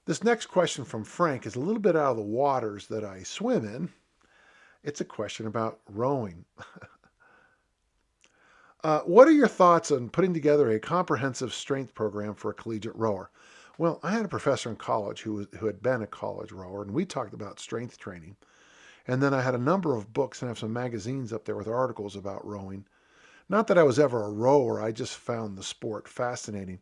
This next question from Frank is a little bit out of the waters that I swim in. It's a question about rowing. What are your thoughts on putting together a comprehensive strength program for a collegiate rower? Well, I had a professor in college who had been a college rower, and we talked about strength training. And then I had a number of books and I have some magazines up there with articles about rowing. Not that I was ever a rower, I just found the sport fascinating.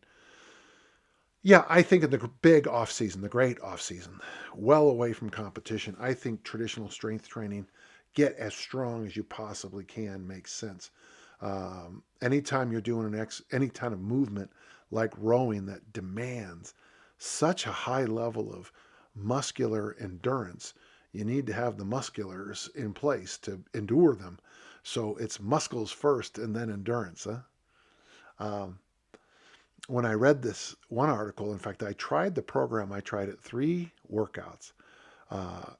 Yeah, I think in the big off season, the great off season, well away from competition, I think traditional strength training, get as strong as you possibly can, makes sense. Anytime you're doing any kind of movement like rowing that demands such a high level of muscular endurance, you need to have the musculars in place to endure them. So it's muscles first and then endurance. Huh? Um, when I read this one article, in fact, I tried the program. I tried it 3 workouts.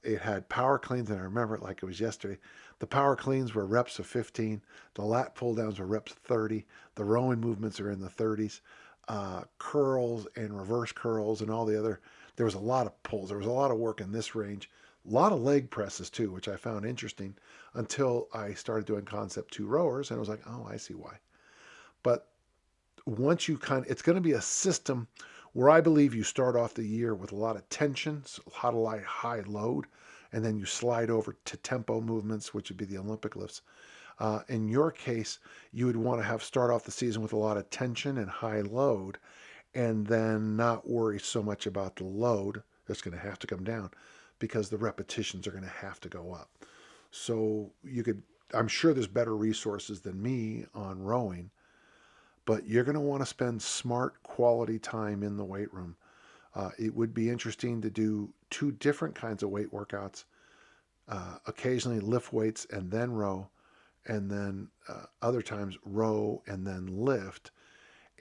It had power cleans, and I remember it like it was yesterday. The power cleans were reps of 15. The lat pull downs were reps of 30. The rowing movements are in the 30s. Curls and reverse curls and all the other. There was a lot of pulls. There was a lot of work in this range. A lot of leg presses too, which I found interesting until I started doing Concept 2 rowers, and I was like, oh, I see why. But once you it's going to be a system where I believe you start off the year with a lot of tension, so a lot of high load, and then you slide over to tempo movements, which would be the Olympic lifts. In your case, you would want to start off the season with a lot of tension and high load, and then not worry so much about the load. It's going to have to come down because the repetitions are going to have to go up. So I'm sure there's better resources than me on rowing, but you're going to want to spend smart quality time in the weight room. It would be interesting to do 2 different kinds of weight workouts, occasionally lift weights and then row, and then other times row and then lift,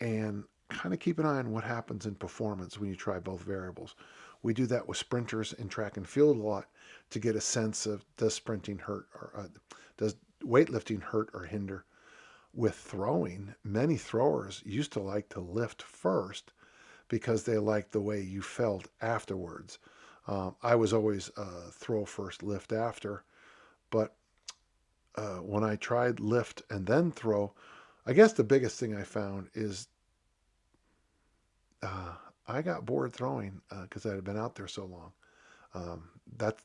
and kind of keep an eye on what happens in performance when you try both variables. We do that with sprinters in track and field a lot to get a sense of does sprinting hurt or does weightlifting hurt or hinder. With throwing, many throwers used to like to lift first because they liked the way you felt afterwards. I was always throw first, lift after, but when I tried lift and then throw, I guess the biggest thing I found is I got bored throwing because I had been out there so long.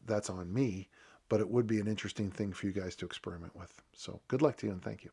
That's on me, but it would be an interesting thing for you guys to experiment with. So good luck to you and thank you.